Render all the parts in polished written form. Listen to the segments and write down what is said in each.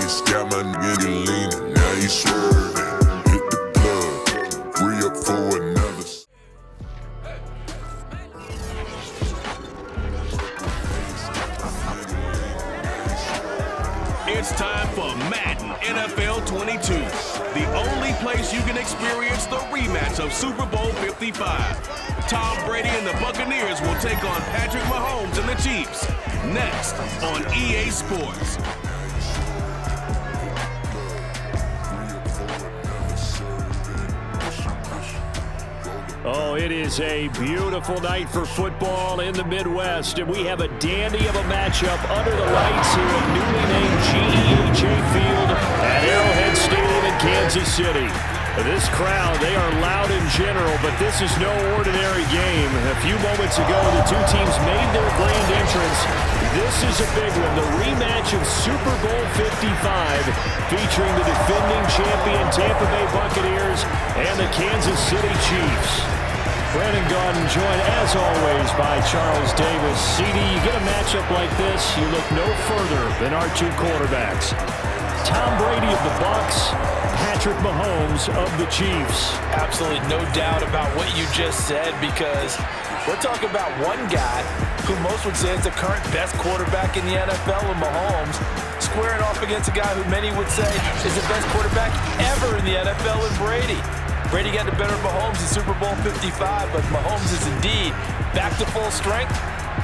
face, got my nigga leaning. Now he swerving, hit the plug, free up for another. It's time for Madden NFL 22, the only place you can experience the rematch of Super Bowl 55. Tom Brady and the Buccaneers will take on Patrick Mahomes and the Chiefs, next on EA Sports. Oh, it is a beautiful night for football in the Midwest, and we have a dandy of a matchup under the lights here at newly named GEHA Field at Arrowhead Stadium in Kansas City. This crowd, they are loud in general, but this is no ordinary game. A few moments ago, the two teams made their grand entrance. This is a big one, the rematch of Super Bowl 55, featuring the defending champion Tampa Bay Buccaneers and the Kansas City Chiefs. Brandon Gaudin joined, as always, by Charles Davis. CD, you get a matchup like this, you look no further than our two quarterbacks. Tom Brady of the Bucs, Patrick Mahomes of the Chiefs. Absolutely no doubt about what you just said, because we're talking about one guy who most would say is the current best quarterback in the NFL, with Mahomes, squaring off against a guy who many would say is the best quarterback ever in the NFL, in Brady. Brady got the better of Mahomes in Super Bowl 55, but Mahomes is indeed back to full strength.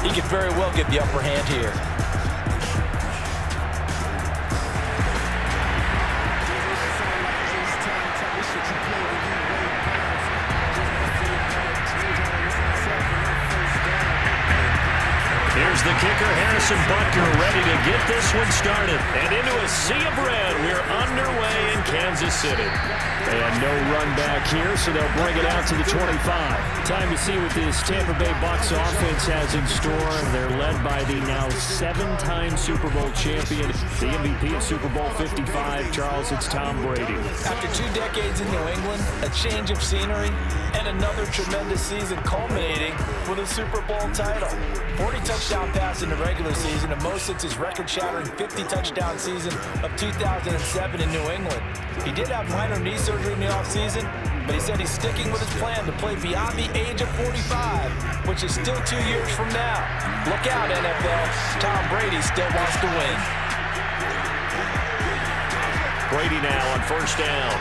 He could very well get the upper hand here. Here's the kicker, Harrison Butker, ready to get this one started. And into a sea of red, we're underway in Kansas City. And no run back here, so they'll bring it out to the 25. Time to see what this Tampa Bay Bucs offense has in store. They're led by the now 7-time Super Bowl champion, the MVP of Super Bowl 55. Charles, it's Tom Brady. After 2 decades in New England, a change of scenery, and another tremendous season culminating with a Super Bowl title. 40 touchdown pass in the regular season, and most since his record-shattering 50-touchdown season of 2007 in New England. He did have minor knee surgery in the offseason, but he said he's sticking with his plan to play beyond the age of 45, which is still 2 years from now. Look out, NFL. Tom Brady still wants to win. Brady now on first down.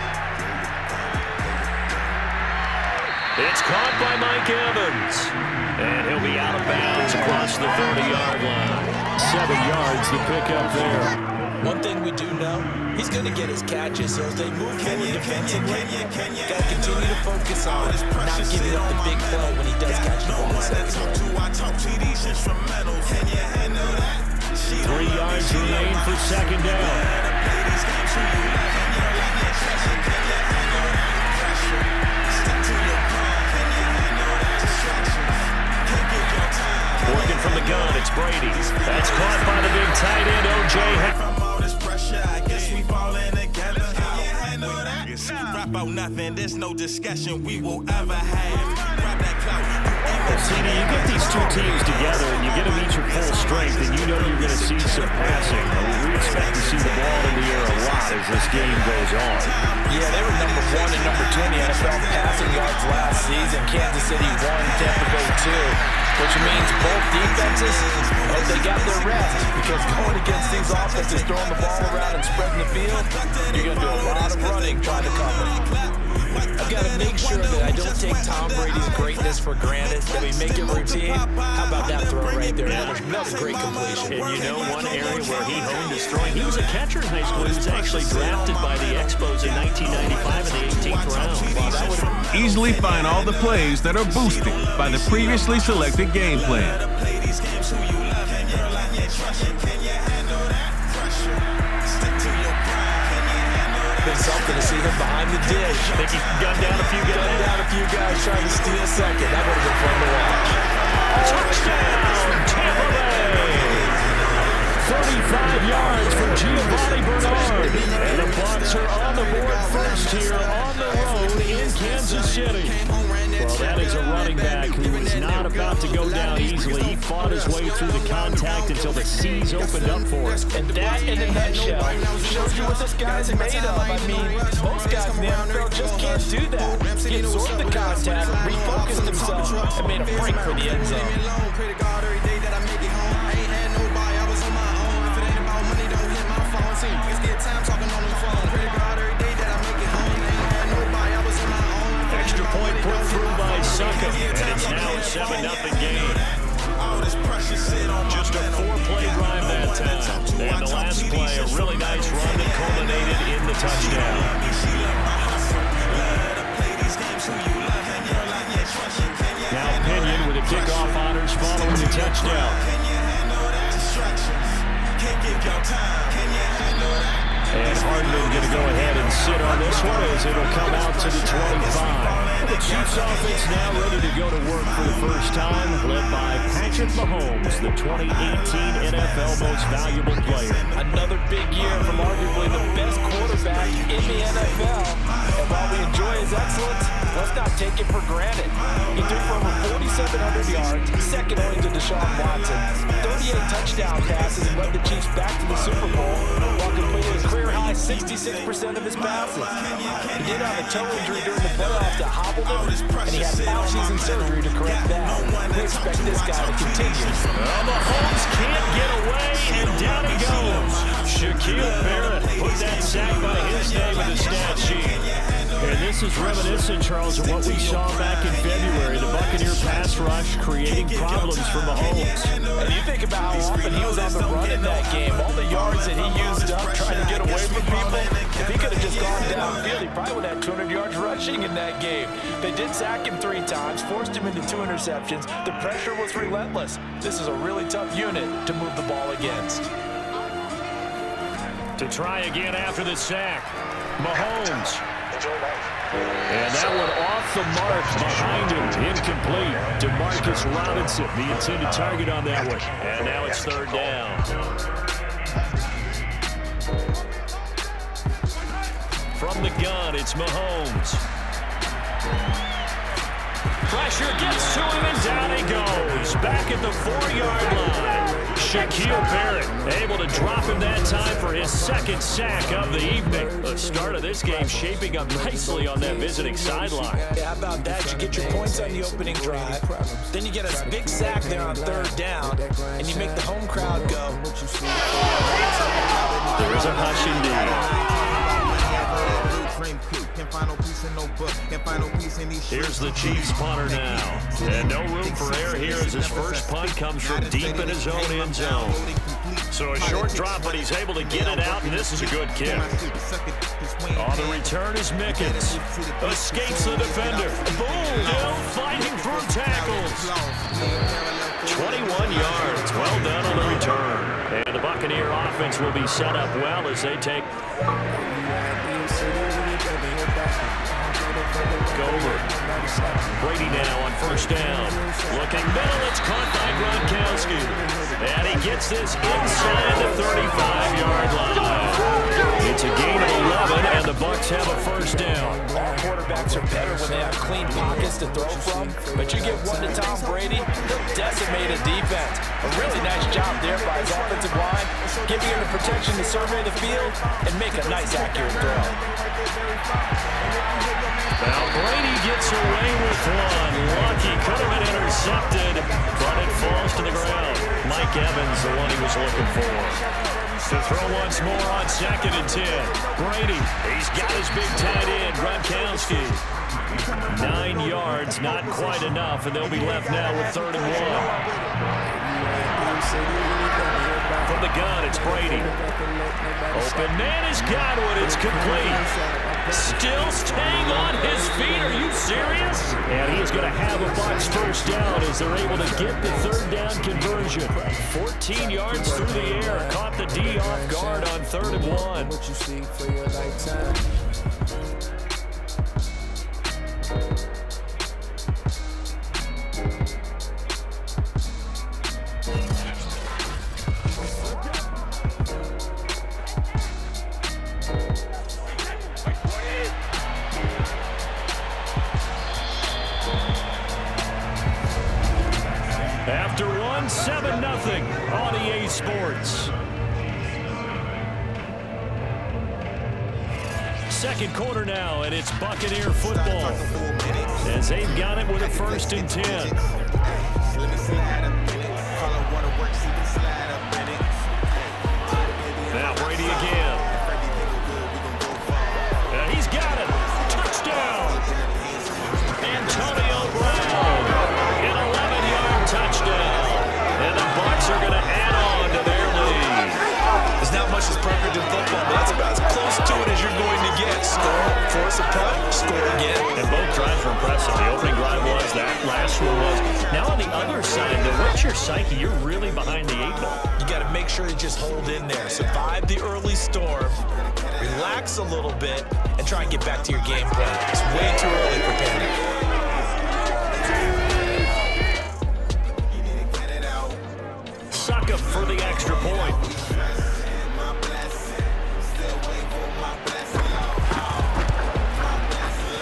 It's caught by Mike Evans. And he'll be out of bounds across the 30-yard line. 7 yards the pickup there. One thing we do know, he's going to get his catches, so as they move forward defensively, got to continue to focus on not giving up the big play when he does catch the ball in second. 3 yards remain for second down. Working from the gun, it's Brady. That's caught by the big tight end, O.J. From all this pressure, I guess we falling together. Rap out nothing, there's no discussion we will ever have. Grab that clout. CD, you get these two teams together and you get them each at full strength, and you know you're going to see some passing. We expect to see the ball in the air a lot as this game goes on. Yeah, they were number 1 and number 2 in the NFL passing yards last season. Kansas City 1, Tampa Bay 2. Which means both defenses, they got their rest, because going against these offenses, throwing the ball around and spreading the field, you're going to do a lot of running trying to cover. I've got to make sure that I don't take Tom Brady's greatness for granted, that we make it routine. How about that throw right there? Another great completion. And you know, one area where he honed his throwing, he was a catcher in high school. He was actually drafted by the Expos in 1995 in the 18th round. Wow, that would have... Easily find all the plays that are boosted by the previously selected game plan. Been something to see him behind the dish. Think he gunned down a few guys? Gunned down a few guys trying to steal second. That would have been fun to watch. Touchdown, Tampa Bay! 35 yards from Giovanni Bernard. And the Bucs are on the board first here on the road in Kansas City. Well, that is a running back who is not about to go down easily. He fought his way through the contact until the seas opened up for him. And that, in a nutshell, shows you what this guy's made of. I mean, most guys in the NFL just can't do that. He absorbed the contact, refocused himself, and made a break for the end zone. Extra point put through by Suckum, and it's now a 7-0 game. Just a 4-play drive that time. And the last play, a really nice run that culminated in the touchdown. Now Pinion with the kickoff honors following the touchdown. And Hardman going to go ahead and sit on this one as it'll come out to the 25. The Chiefs offense now ready to go to work for the first time, led by Patrick Mahomes, the 2018 NFL Most Valuable Player. Another big year from arguably the best quarterback in the NFL. And while we enjoy his excellence, let's not take it for granted. He threw for over 4,700 yards, second only to Deshaun Watson, 38 touchdown passes, and led the Chiefs back to the Super Bowl while completing a career-high 66% of his passes. He did have a toe injury during the playoffs that hobbled him, and he had off-season surgery to correct that. We expect this guy to continue. Well, Mahomes can't get away, and down he goes. Shaquille Barrett put that sack by his name in the stat sheet. And this is reminiscent, Charles, of what we saw back in February. The Buccaneer pass rush creating problems for Mahomes. And you think about how often he was on the run in that game. All the yards that he used up trying to get away from people. If he could have just gone downfield, he probably would have had 200 yards rushing in that game. They did sack him 3 times, forced him into 2 interceptions. The pressure was relentless. This is a really tough unit to move the ball against. To try again after the sack, Mahomes. And that one off the mark behind him, incomplete to Marcus Robinson, the intended target on that one. And now it's 3rd down. From the gun, it's Mahomes. Pressure gets to him, and down he goes. Back at the 4-yard line. Shaquille Barrett able to drop him that time for his 2nd sack of the evening. The start of this game shaping up nicely on that visiting sideline. Yeah, how about that? You get your points on the opening drive. Then you get a big sack there on 3rd down, and you make the home crowd go. There is a hush indeed. Here's the Chiefs punter now. And no room for error here as his first punt comes from deep in his own end zone. So a short drop, but he's able to get it out, and this is a good kick. On the return is Mickens. Escapes the defender. Boom! Still fighting through tackles. 21 yards. Well done on the return. And the Buccaneer offense will be set up well as they take over. Brady now on 1st down. Looking middle, it's caught by Gronkowski. And he gets this inside the 35-yard line. It's a gain of 11, and the Bucs have a 1st down. All quarterbacks are better when they have clean pockets to throw from, but you give one to Tom Brady, he'll decimate a defense. A really nice job there by his offensive line, giving him the protection to survey the field and make a nice, accurate throw. Now Brady gets away with one. Lucky, could have been intercepted, but it falls to the ground. Mike Evans, the one he was looking for. To throw once more on 2nd and 10. Brady, he's got his big tight end, Gronkowski. 9 yards, not quite enough, and they'll be left now with 3rd and 1. From the gun, it's Brady. Open man has got one. It's complete. Still staying on his feet. Are you serious? And he is going to have a Bucs 1st down as they're able to get the 3rd down conversion. 14 yards through the air. Caught the D off guard on 3rd and 1. What you seek for your lifetime. Sports. Second quarter now, and it's Buccaneer football as they've got it with a 1st and 10. Now Brady again. He's got it. Touchdown. Antonio Brown. An 11-yard touchdown. And the Bucs are going to add on to their lead. There's not much that's perfect in football, but that's about as close to it as you're going to get. Score, force a punt, score again. And both drives were impressive. The opening drive was, that last one was. Now on the other side, though, what's your psyche? You're really behind the 8 ball. You got to make sure you just hold in there. Survive the early storm, relax a little bit, and try and get back to your game plan. It's way too early for panic. Suck up for the extra point.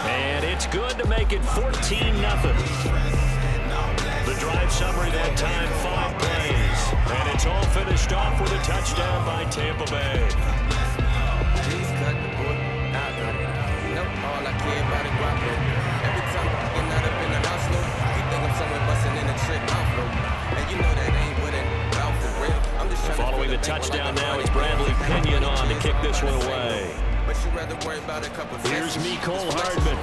And it's good to make it 14-0. The drive summary that time, 5 plays. And it's all finished off with a touchdown by Tampa Bay. Following the touchdown now, it's Bradley Pinion on to kick this one away. Here's Mecole Hardman.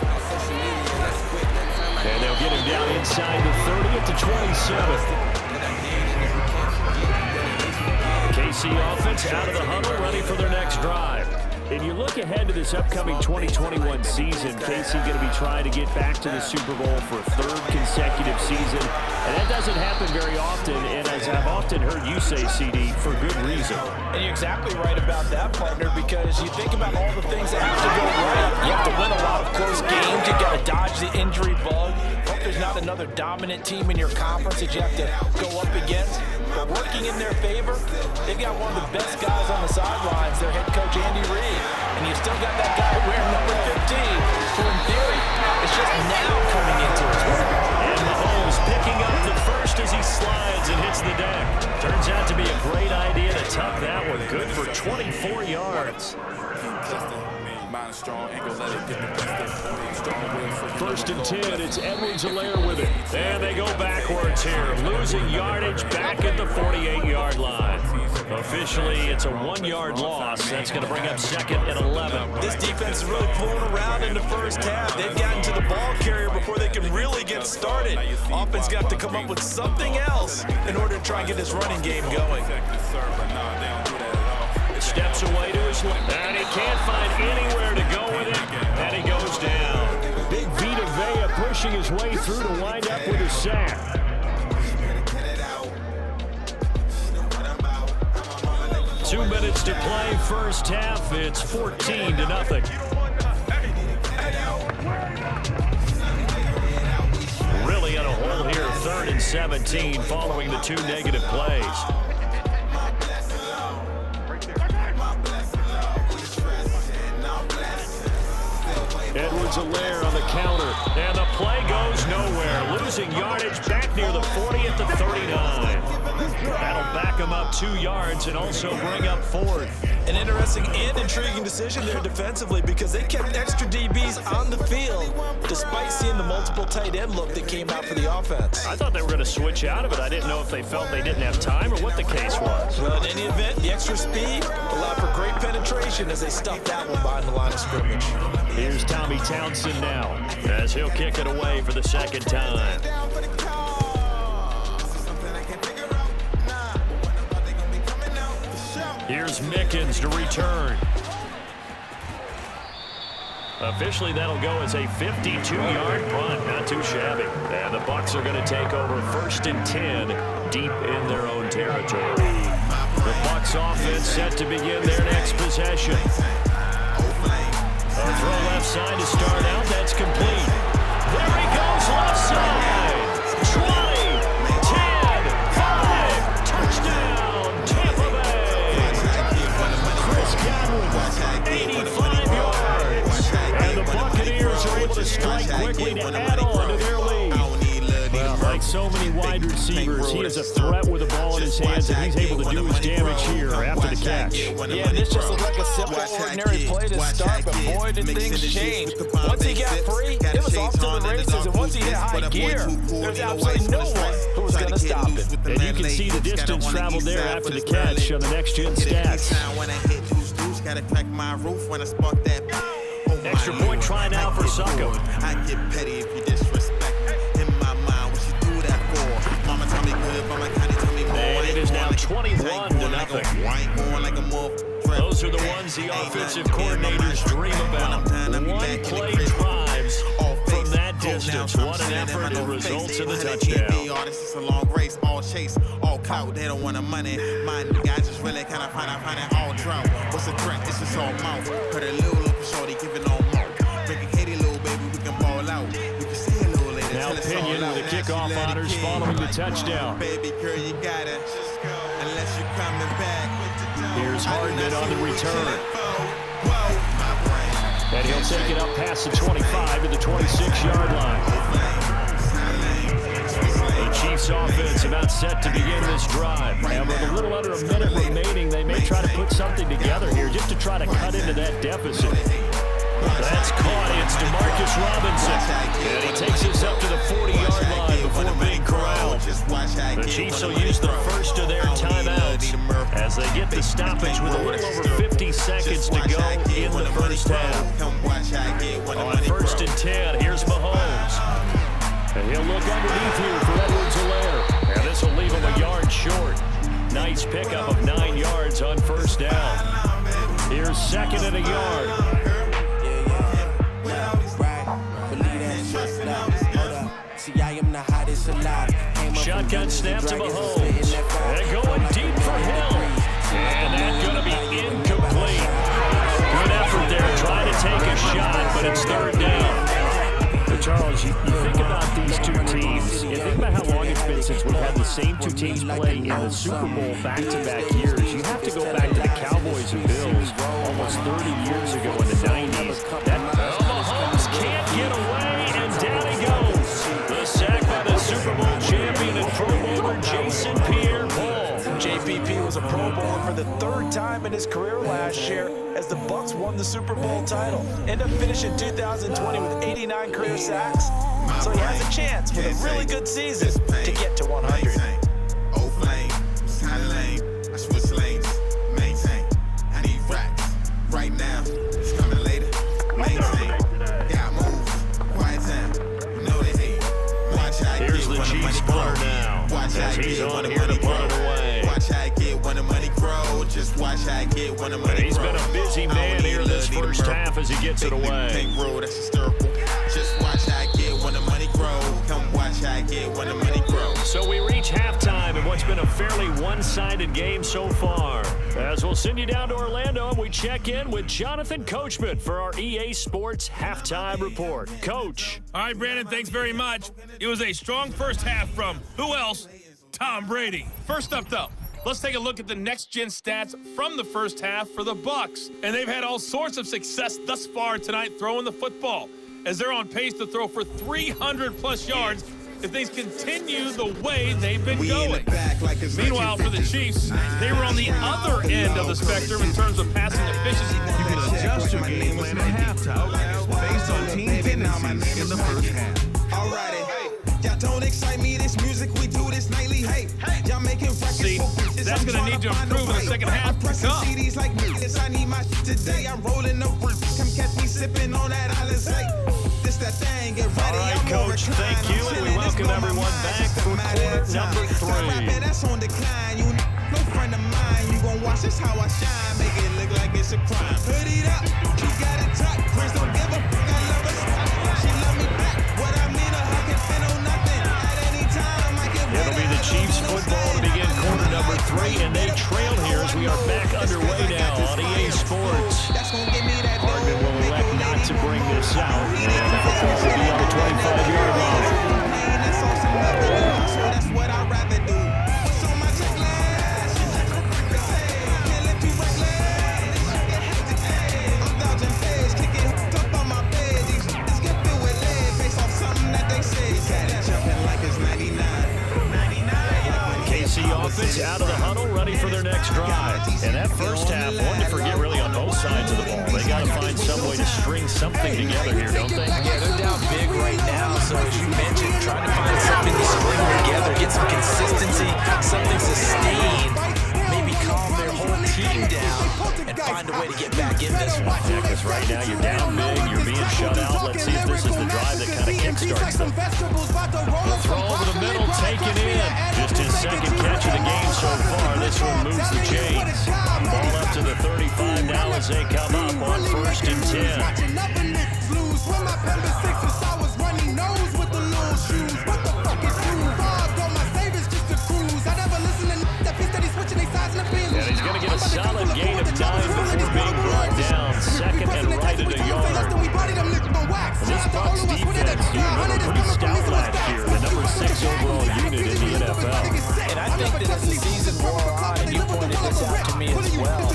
And they'll get him down inside the 30 at the 27. KC offense out of the huddle, ready for their next drive. And you look ahead to this upcoming 2021 season, KC going to be trying to get back to the Super Bowl for a 3rd consecutive season. And that doesn't happen very often, and as I've often heard you say, CD, for good reason. And you're exactly right about that, partner, because you think about all the things that have to go right. You have to win a lot of close games. You got to dodge the injury bug. Hope there's not another dominant team in your conference that you have to go up against. But working in their favor, they've got one of the best guys on the sidelines, their head coach, Andy Reid. And you still got that guy wearing number 15, who in theory is just now coming into his work. And Mahomes picking up the first as he slides and hits the deck. Turns out to be a great idea to tuck that one. Good for 24 yards. 1st and 10, it's Edwards-Helaire with it. And they go backwards here, losing yardage back at the 48-yard line. Officially, it's a 1-yard loss. That's going to bring up 2nd and 11. This defense is really pulling around in the first half. They've gotten to the ball carrier before they can really get started. Offense got to come up with something else in order to try and get this running game going. Steps away to his left, and he can't find anywhere to go with it, and he goes down. Big Vita Vea pushing his way through to wind up with a sack. Two minutes to play, first half. It's 14-0. Really in a hole here, 3rd and 17, following the 2 negative plays. Edwards-Helaire on the counter, and the play goes nowhere. Losing yardage back near the 40 at the 39. That'll back him up 2 yards and also bring up 4th. An interesting and intriguing decision there defensively because they kept extra DBs on the field despite seeing the multiple tight end look that came out for the offense. I thought they were going to switch out of it. I didn't know if they felt they didn't have time or what the case was. Well, in any event, the extra speed allowed for great penetration as they stuffed that one behind the line of scrimmage. Here's Tommy Townsend now as he'll kick it away for the 2nd time. Here's Mickens to return. Officially, that'll go as a 52-yard punt. Not too shabby. And the Bucs are going to take over 1st and 10 deep in their own territory. The Bucs offense set to begin their next possession. A throw left side to start out. That's complete. There he goes left side. 20, 10, 5. Touchdown, Tampa Bay. Chris Godwin, 85 yards. And the Buccaneers are able to strike quickly to add on to their lead. Well, like so many wide receivers, he is a threat with the ball in his hands, and he's able to do his damage here after the catch. Yeah, this just looked like a simple, ordinary play to start, but boy, did things change. Once he got free, it was off to the races, and once he hit high gear, there's absolutely no one who was going to stop him. And you can see the distance traveled there after the catch on the next-gen stats. Gotta crack my roof when I spark that. Extra point try now for Succo. I get petty if you disrespect me. In my mind, what you do that for? Mama tell me good, but my kinda tell me more. And it is now 21-0. Those are the ones the offensive coordinators dream about. One-play drives from that distance. What an effort, and results in the touchdown. This is a long race, all chase, all clout. They don't want the money. My nigga, I just really kind of find it all drought. What's the threat? It's just all mouth. Heard a little shorty giving all mouth. Breaking Katie, little baby, we can ball out. You can see a little later. Now Pinion with the kickoff honors following the touchdown. Baby girl, you got it. Unless you're coming back. Here's Hardman on the return. And he'll take it up past the 25 to the 26-yard line. The Chiefs offense about set to begin this drive. And with a little under a minute remaining, they may try to put something together here just to try to cut into that deficit. That's caught. It's DeMarcus Robinson. And he takes us up to the 40-yard line before being corralled. The Chiefs will use the first of their timeouts as they get the stoppage with a little over 50 seconds to go in the first half. On 1st and 10, here's Mahomes. And he'll look underneath here for Edwards-Helaire. And this will leave him a yard short. Nice pickup of 9 yards on first down. Here's 2nd and a yard. Shotgun snap to Mahomes. They're going deep for Hill. And that's going to be incomplete. Good effort there, trying to take a shot, but it's 3rd down. But Charles, you think about these two teams, and think about how long it's been since we've had the same two teams play in the Super Bowl back-to-back years. You have to go back to the Cowboys and Bills almost 30 years ago in the 90s. Mahomes can't get away, and down he goes. The sack by the Super Bowl champion and Pro Bowler Jason Pierre-Paul. JPP was a Pro Bowler for the 3rd time in his career last year as the Bucs won the Super Bowl title. Ended up finishing 2020 with 89 career sacks. So he has a chance with a really good season to get to 100. I switch lanes, maintain. I need racks right now. It's coming later. Maintain. Got moves. Quiet time. Know they hate. Watch how I Here's the Chiefs punter now. As he's on here to punt it away. Watch how I get when the money grow. Just watch how I get when the money grow. He's been a busy man here this first half as he gets it away. That's hysterical. Just watch how I get when the money grow. Come watch how I get when the money grow. So we reach halftime in what's been a fairly one-sided game so far. As we'll send you down to Orlando, and we check in with Jonathan Coachman for our EA Sports Halftime Report. Coach. All right, Brandon, thanks very much. It was a strong first half from who else? Tom Brady. First up, though, let's take a look at the next-gen stats from the first half for the Bucs. And they've had all sorts of success thus far tonight throwing the football, as they're on pace to throw for 300-plus yards if things continue the way they've been going. Meanwhile, for the Chiefs, they were on the other end of the spectrum in terms of passing efficiency. You can adjust your game plan at halftime based on team tendencies in the first half. Alrighty. Y'all don't excite me, this music, we do this nightly. Hey, y'all making records. See, that's going to need to improve in the second half to come. CDs like this, I need my today. I'm rolling up, come catch me sipping on that Alizé. This that thing, get ready. All right, Coach, thank you, and we welcome everyone back for quarter number 3. That's on decline, you no friend of mine. You gon' watch this how I shine, make it look like it's a crime. Put it up, you got it tucked. Prince don't give a fuck, I love her. She love me back, what I mean, I can fit on nothing. At any time, I can win. It'll be the Chiefs football to begin quarter number 3, and they trail here as we are back underway now on EA Sports. Hardman will elect not to bring this out, and the football will be on the 25-yard line. That's what I'd rather do. What's on my checklist? Can't let you reckless. I'm dodging feds, kicking up on my bed. These get filled with lead based off something that they say. Got it jumping like it's 99. something together here, don't they? Yeah, they're down big right now, so as you mentioned, trying to find something to string together, get some consistency, something sustained, maybe calm their whole team down, and find a way to get back in this one. Yeah, because right now you're down big, you're being shut out. Let's see if this is the drive that kind of kickstarts them. The throw over the middle, taken in. Just his second catch of the game so far. This one moves the chains. Ball up to the 35 now as they come up on 1st and 10. And he's going to get a solid gain of 9 before being brought down. Second and right at a yard. And this Bucs defense, you were pretty stout last year. The number 6 overall unit in the NFL. And I think that as the season wore on, and you pointed this out to me as well,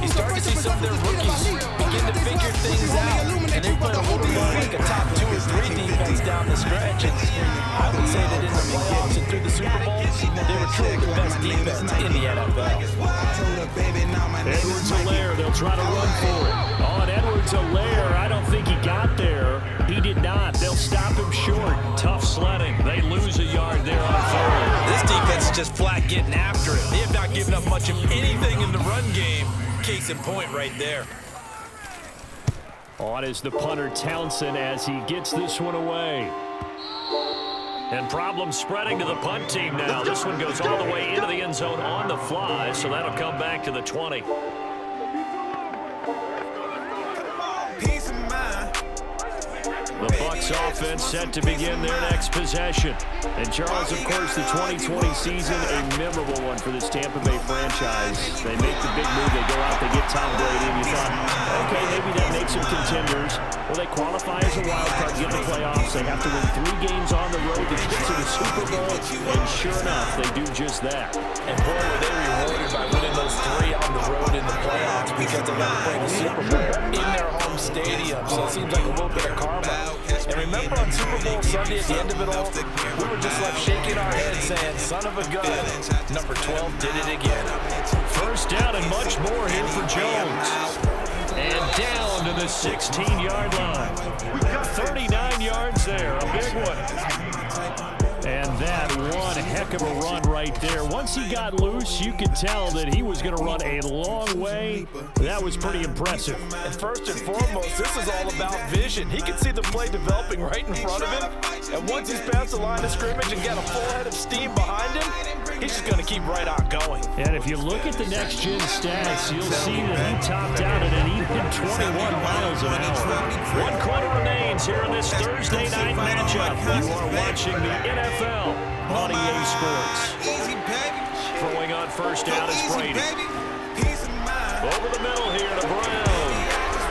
you start to see some of their rookies begin to figure things out, and they play a little more like a top 2 or 3 defense down the stretch. And I would say that in the playoffs and through the Super Bowl, they were truly the best defense in the NFL. Edwards-Helaire, they'll try to run for it. Oh, and Edwards-Helaire, I don't think he got there. He did not. They'll stop him short. Tough sledding. They lose a yard there on 3rd. This defense is just flat getting after it. They have not given up much of anything in the run game. Case in point right there. On is the punter Townsend as he gets this one away. And problems spreading to the punt team now. This one goes all the way into the end zone on the fly, so that'll come back to the 20. The Bucs offense set to begin their next possession. And Charles, of course, the 2020 season, a memorable one for this Tampa Bay franchise. They make the big move, they go out, they get Tom Brady, and you thought, okay, maybe that makes them contenders. Well, they qualify as a wild card, get the playoffs. They have to win 3 games on the road to get to the Super Bowl, and sure enough, they do just that. And boy, were they rewarded by winning those 3 on the road in the playoffs because they got to play the Super Bowl in their home stadium. So it seems like a little bit of karma. And remember on Super Bowl Sunday at the end of it all, we were just left shaking our heads saying, son of a gun, number 12 did it again. First down and much more here for Jones. And down to the 16-yard line. 39 yards there, a big one. And that one heck of a run right there. Once he got loose, you could tell that he was going to run a long way. That was pretty impressive. And first and foremost, this is all about vision. He can see the play developing right in front of him. And once he's past the line of scrimmage and got a full head of steam behind him, he's just going to keep right on going. And if you look at the next-gen stats, you'll see that he topped out at an even 21 miles an hour. 1 quarter remains here in this Thursday night matchup. You are watching the NFL on EA Sports. Throwing on first down is Brady. Over the middle here to Brown.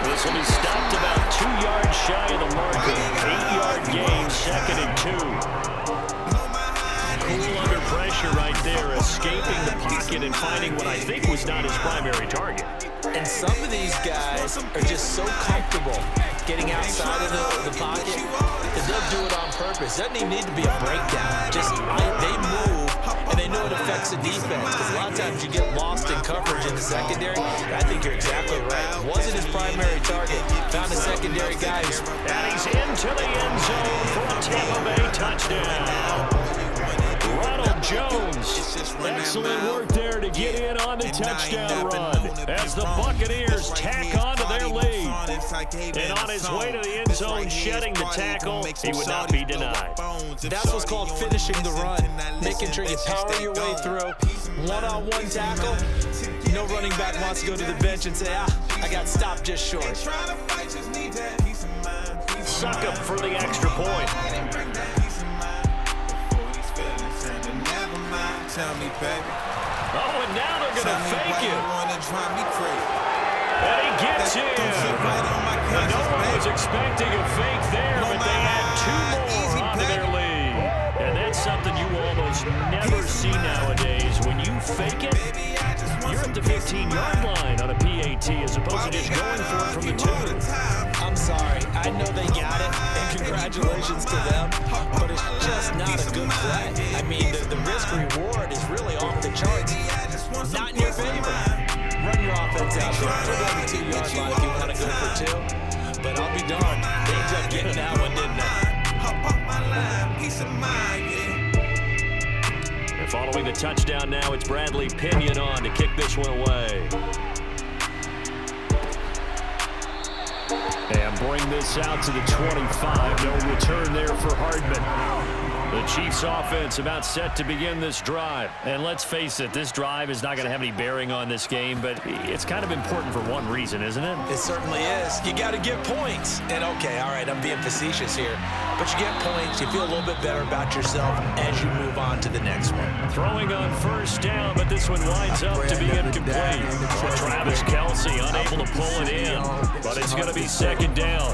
This will be stopped about 2 yards shy of the marker. 8-yard gain, 2nd and 2. Cool under pressure right there, escaping the pocket and finding what I think was not his primary target. And some of these guys are just so comfortable getting outside of the pocket that they'll do it on purpose. Doesn't even need to be a breakdown. Just they move, and they know it affects the defense. Because a lot of times you get lost in coverage in the secondary. I think you're exactly right. Wasn't his primary target. Found a secondary guy. And he's into the end zone for a Tampa Bay touchdown. Ronald Jones, excellent work there to get in on the touchdown run as the Buccaneers tack on to their lead. And on his way to the end zone, shedding the tackle, he would not be denied. That's what's called finishing the run, making sure you power your way through. One-on-one tackle, no running back wants to go to the bench and say, I got stopped just short. Suck up for the extra point. Oh, and now they're going to fake it. And he gets in. No one was expecting a fake there, but they had 2 more onto their lead. And that's something you almost never see nowadays. When you fake it, you're at the 15-yard line on a PAT as opposed to just going for it from the 2. I'm sorry. I know they got it, and congratulations to them, but it's just not a good play. I mean, the risk-reward is really off the charts. Not in your favor. Run your offense out there. Put it on the 2-yard line if you want to go for 2. But I'll be touchdown now. It's Bradley Pinion on to kick this one away. And bring this out to the 25. No return there for Hardman. The Chiefs offense about set to begin this drive. And let's face it, this drive is not going to have any bearing on this game, but it's kind of important for one reason, isn't it? It certainly is. You got to get points. And okay, all right, I'm being facetious here, but you get points, you feel a little bit better about yourself as you move on to the next one. Throwing on first down, but this one winds up to be incomplete. Travis Kelce unable to pull it in, but it's going to be second down.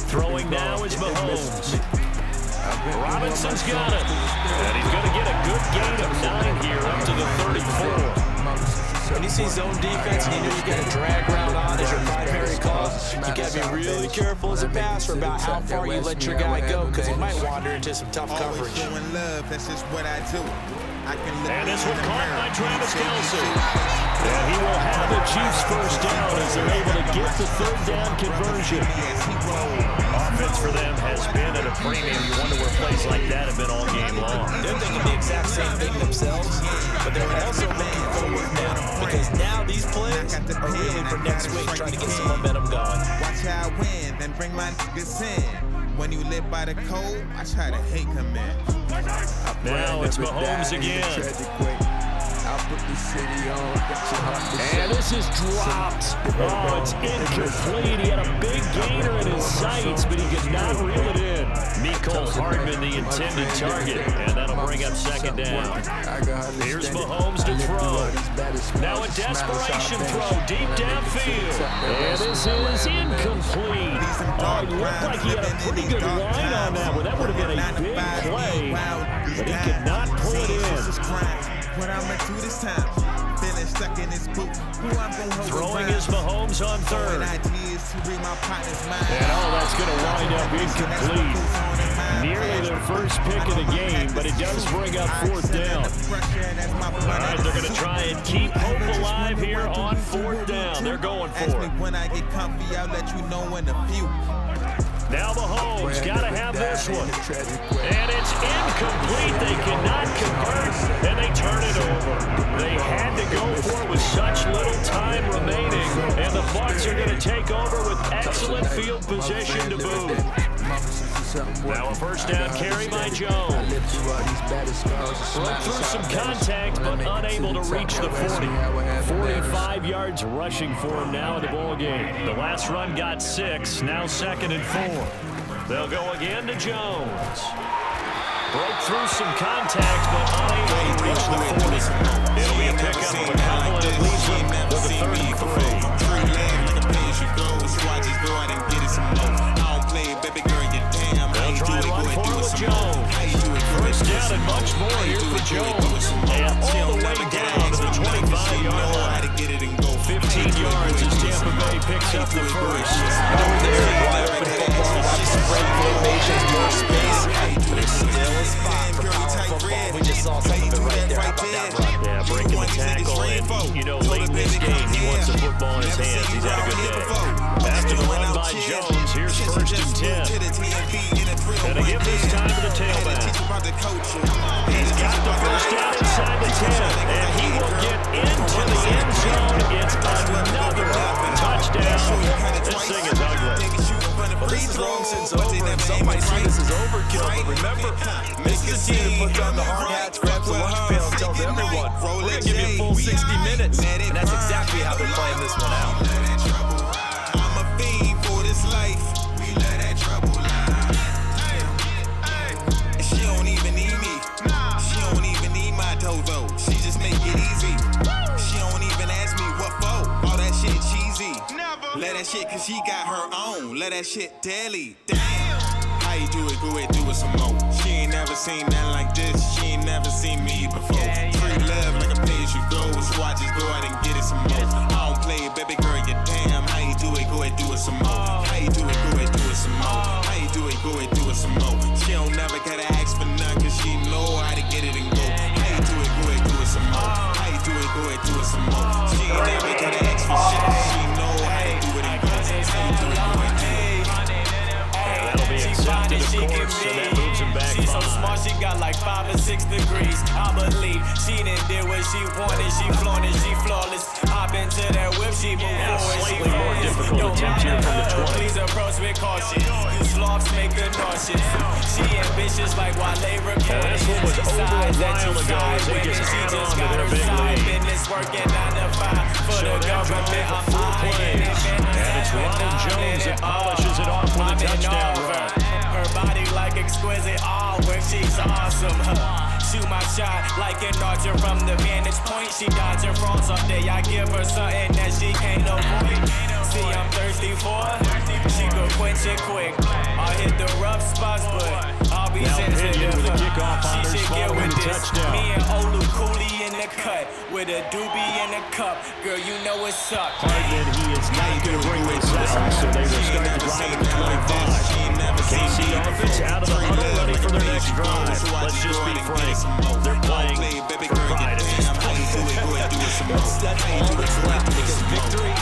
Throwing now is Mahomes. Robinson's got it, and he's going to get a good gain of 9 here up to the 34. When you see zone defense and you know you got a drag route on as your primary call, you got to be really careful as a passer about how far you let your guy go, because he might wander into some tough coverage. That's just what I do. And this one caught by Travis Kelce. And he will have the Chiefs first down as they're able to get the third down conversion. Offense for them has been at a premium. You wonder where plays like that have been all game long. They're thinking the exact same thing themselves, but they're also making it go with momentum, because now these plays are really for next week, trying to get some momentum going. Watch how I win, then bring my niggas in. When you live by the code, I try to hate come in. Now it's Mahomes again. And this is dropped. Oh, it's incomplete. He had a big gainer in his sights, but he could not reel it in. Mecole Hardman, the intended target, and that'll bring up second down. Here's Mahomes to throw. Now a desperation throw deep downfield. And this is incomplete. Oh, it looked like he had a pretty good line on that one. That would have been a big play, but he could not pull it in. What I'm gonna do this time, feeling stuck in this boot. Throwing is Mahomes on third. And that's going to wind up incomplete. Nearly their first pick of the game, but it does bring up fourth down. All right, they're going to try and keep hope alive here on fourth down. They're going for it. When I get comfy, I'll let you know in a few. Now Mahomes got to have this one. And it's incomplete. They cannot convert, and they turn it over. They had to go for it with such little time remaining, and the Bucs are going to take over with excellent field position to boot. Now a first down carry by Jones. Broke through some contact, but unable to reach the 40. 45 yards rushing for him now in the ball game. The last run got 6, now 2nd and 4. They'll go again to Jones. Broke through some contact, but unable to reach the 40. It'll be a pickup of a couple, and it leaves them with a 3rd and 3. They'll try and run for it with Jones. First down and much more here for Jones. And all the way down to the 25-yard line. 15 yards as Tampa Bay picks up the first. Great formations, more space, but there's still a spot for power football. We just saw some of it right there. How about that run? Yeah, breaking the tackle, and you know, late in this game, he wants the football in his hands. He's had a good day. After the run by Jones, here's 1st and 10. And to give this time to the tailback. He's got the first down inside the 10, and he will get into the end zone. It's another touchdown. This thing is ugly. Well, this is long since over, and some might see this as overkill, but remember, this is the team that puts on the hard hats, grabs the lunch pail, and tells everyone, we're going to give you a full 60 minutes, and that's exactly how they're playing this one out. I'm a fiend for this life. We let that trouble lie. She don't even need me. She don't even need my dozo. She just make it easy. She don't even ask me what for. All that shit cheesy. Let that shit cause she got her own. Let that shit daily. Damn. How you do it, go ahead, do it some more. She ain't never seen nothing like this. She ain't never seen me before. Free love like a pay as you go. So I just go out and get it some more. I don't play it, baby girl, you damn. How you do it, go ahead, do it some more. How you do it, go ahead, do it some more. How you do it, go ahead, do it some more. She don't never gotta ask for none cause she know how to get it and go. How you do it, go ahead, do it some more. How you do it, go ahead, do it some more. She ain't never gotta ask for shit cause she know how to do it and go. How you do it, go ahead, do it. That'll be accepted, of course, and that moves him back 5. thought she got like 5 or 6 degrees. I believe she done did what she wanted. She flaunted, she flawless. Hop into that whip, she move forward. She slightly more difficult attempt here from the 20. Please approach with caution. You sloths make her nauseous. She ambitious like Wale recording. This one was over a while ago as they just add on to their big lead. Business working 9 to 5 for the government. I'm eyeing it. And it's Ronald Jones that polishes it off with a touchdown run. Her body like exquisite artwork, she's awesome. Shoot my shot like an archer from the vantage point. She dodging frauds all day. I give her something that she can't avoid. See, I'm thirsty for her. She could quench it quick. I'll hit the rough spots, but I'll be sensitive. With a kickoff She honors should get following with the this. touchdown. Me and Olu Cooley in the cut with a doobie in the cup. Girl, you know what's up. Hardman, he is not going to bring this out, so they will start the drive at the 25. KC offense out of the huddle, ready for their next drive. Let's just be frank, they're playing for pride at this point. That's all that's left because victory,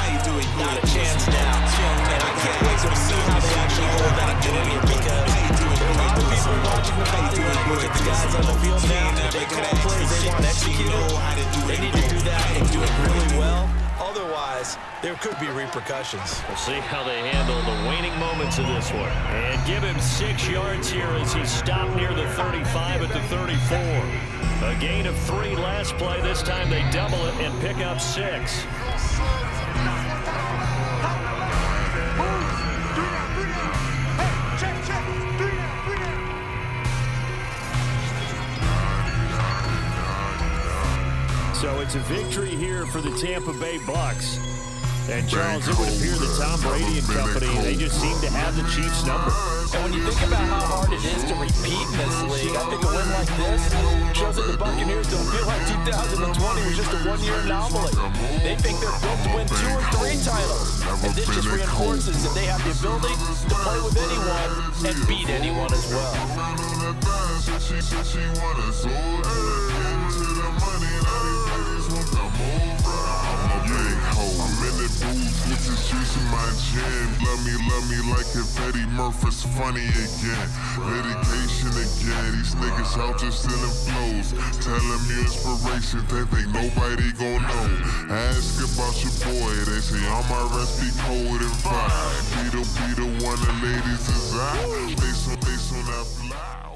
not a chance now. And I can't wait to see how they actually go about doing it because there are a lot of people watching the body language at the guys on the field now. They call plays, they want to execute it. They need to do that and do it really well. Otherwise, there could be repercussions. We'll see how they handle the waning moments of this one. And give him 6 yards here as he stopped near the 35 at the 34. A gain of 3 last play. This time they double it and pick up 6. So it's a victory here for the Tampa Bay Bucks. And Charles, it would appear that Tom Brady and company, they just seem to have the Chiefs' number. And when you think about how hard it is to repeat in this league, I think a win like this shows that the Buccaneers don't feel like 2020 was just a one-year anomaly. They think they're built to win 2 or 3 titles. And this just reinforces that they have the ability to play with anyone and beat anyone as well. With the streets in my jam. Love me like if Eddie Murphy's funny again. Litigation again. These niggas out just stealing flows. Telling me inspiration, they think nobody gon' know. Ask about your boy, they say all my rest be cold and fire. Be the one the ladies is out. They so that fly.